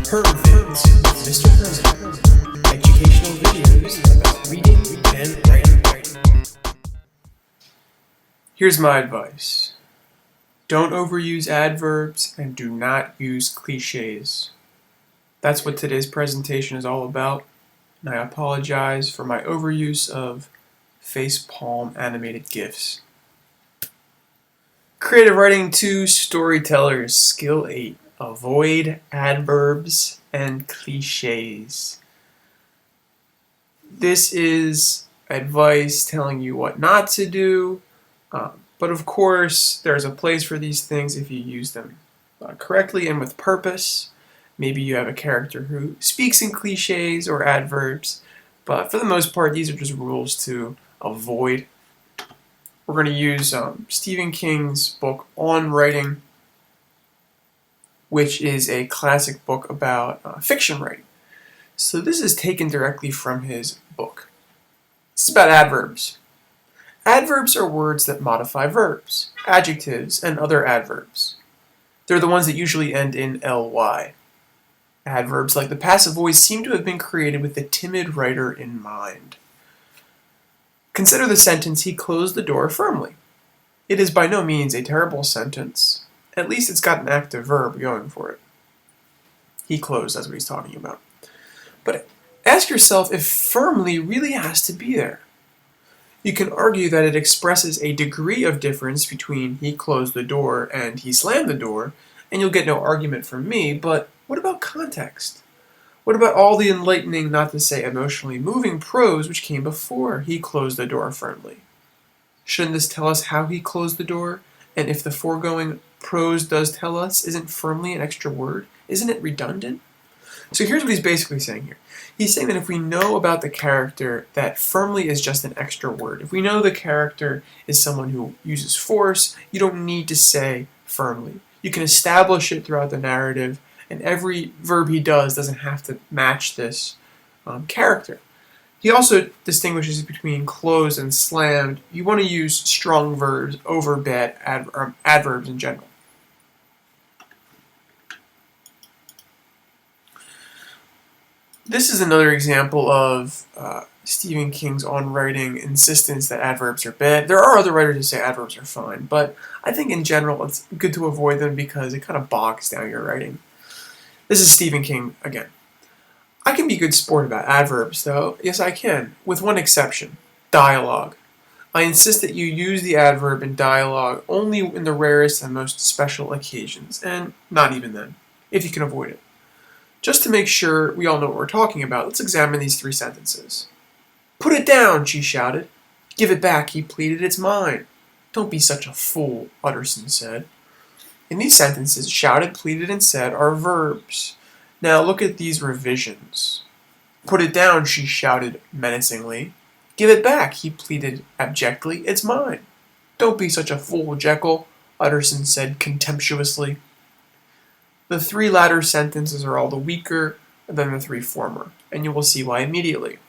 Hermvids with Mr. Hermit. Educational videos about reading and writing. Here's my advice. Don't overuse adverbs and do not use cliches. That's what today's presentation is all about, and I apologize for my overuse of facepalm animated GIFs. Creative Writing 2 Storytellers Skill 8. Avoid adverbs and cliches. This is advice telling you what not to do, but of course there's a place for these things if you use them correctly and with purpose. Maybe you have a character who speaks in cliches or adverbs, but for the most part these are just rules to avoid. We're going to use Stephen King's book On Writing, which is a classic book about fiction writing. So this is taken directly from his book. It's about adverbs. Adverbs are words that modify verbs, adjectives, and other adverbs. They're the ones that usually end in ly. Adverbs, like the passive voice, seem to have been created with the timid writer in mind. Consider the sentence, "He closed the door firmly." It is by no means a terrible sentence. At least it's got an active verb going for it. He closed, that's what he's talking about. But ask yourself if firmly really has to be there. You can argue that it expresses a degree of difference between he closed the door and he slammed the door, and you'll get no argument from me, but what about context? What about all the enlightening, not to say emotionally moving prose which came before he closed the door firmly? Shouldn't this tell us how he closed the door? And if the foregoing prose does tell us, isn't firmly an extra word? Isn't it redundant? So here's what he's basically saying here. He's saying that if we know about the character that firmly is just an extra word, if we know the character is someone who uses force, you don't need to say firmly. You can establish it throughout the narrative, and every verb he does doesn't have to match this character. He also distinguishes between closed and slammed. You want to use strong verbs over bad adverbs in general. This is another example of Stephen King's On Writing insistence that adverbs are bad. There are other writers who say adverbs are fine, but I think in general it's good to avoid them because it kind of bogs down your writing. This is Stephen King again. I can be a good sport about adverbs, though. Yes, I can, with one exception: dialogue. I insist that you use the adverb in dialogue only in the rarest and most special occasions, and not even then, if you can avoid it. Just to make sure we all know what we're talking about, let's examine these three sentences. "Put it down," she shouted. "Give it back," he pleaded. "It's mine." "Don't be such a fool," Utterson said. In these sentences, shouted, pleaded, and said are verbs. Now look at these revisions. "Put it down," she shouted menacingly. "Give it back," he pleaded abjectly. "It's mine." "Don't be such a fool, Jekyll," Utterson said contemptuously. The three latter sentences are all the weaker than the three former, and you will see why immediately.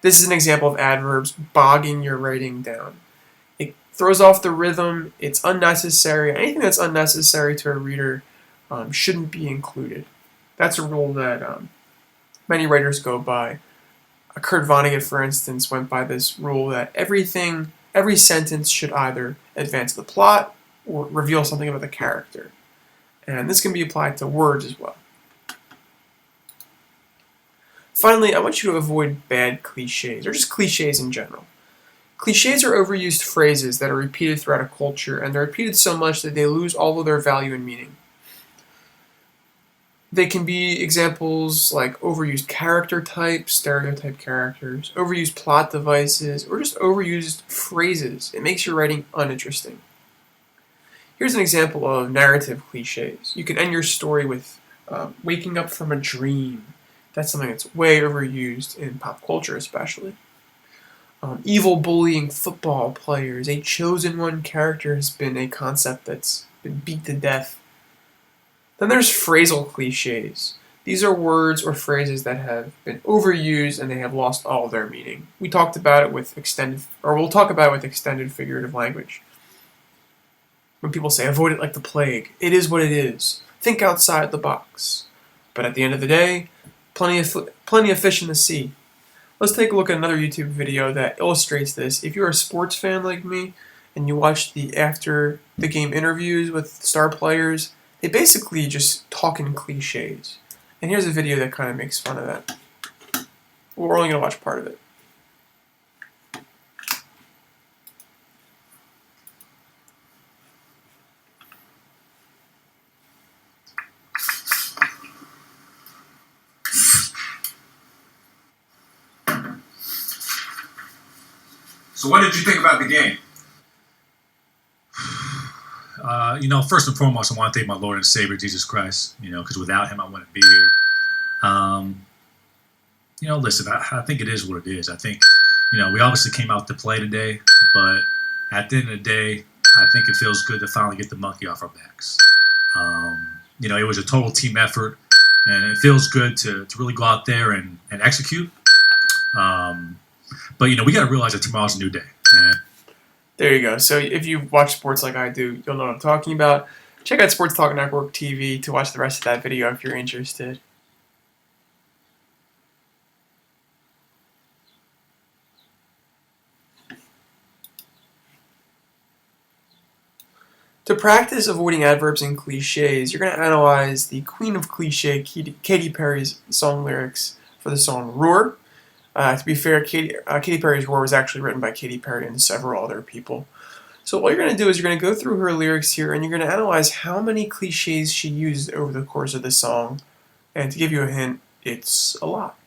This is an example of adverbs bogging your writing down. It throws off the rhythm, it's unnecessary. Anything that's unnecessary to a reader shouldn't be included. That's a rule that many writers go by. Kurt Vonnegut, for instance, went by this rule that every sentence should either advance the plot or reveal something about the character. And this can be applied to words as well. Finally, I want you to avoid bad cliches, or just cliches in general. Cliches are overused phrases that are repeated throughout a culture, and they're repeated so much that they lose all of their value and meaning. They can be examples like overused character types, stereotype characters, overused plot devices, or just overused phrases. It makes your writing uninteresting. Here's an example of narrative cliches. You can end your story with waking up from a dream. That's something that's way overused in pop culture especially. Evil bullying football players. A chosen one character has been a concept that's been beat to death. Then there's phrasal cliches. These are words or phrases that have been overused and they have lost all their meaning. We'll talk about it with extended figurative language. when people say avoid it like the plague. It is what it is. Think outside the box. But at the end of the day, plenty of fish in the sea. Let's take a look at another YouTube video that illustrates this. If you're a sports fan like me and you watch the after the game interviews with star players, they basically just talk in cliches. And here's a video that kind of makes fun of that. We're only going to watch part of it. So what did you think about the game? First and foremost, I want to thank my Lord and Savior, Jesus Christ, because without him, I wouldn't be here. Listen, I think it is what it is. I think, we obviously came out to play today, but at the end of the day, I think it feels good to finally get the monkey off our backs. It was a total team effort, and it feels good to really go out there and execute. But, we got to realize that tomorrow's a new day. And there you go. So if you watch sports like I do, you'll know what I'm talking about. Check out Sports Talk Network TV to watch the rest of that video if you're interested. To practice avoiding adverbs and cliches, you're going to analyze the queen of cliche, Katy Perry's song lyrics for the song Roar. To be fair, Katy Perry's Roar was actually written by Katy Perry and several other people. So what you're going to do is you're going to go through her lyrics here and you're going to analyze how many cliches she used over the course of the song. And to give you a hint, it's a lot.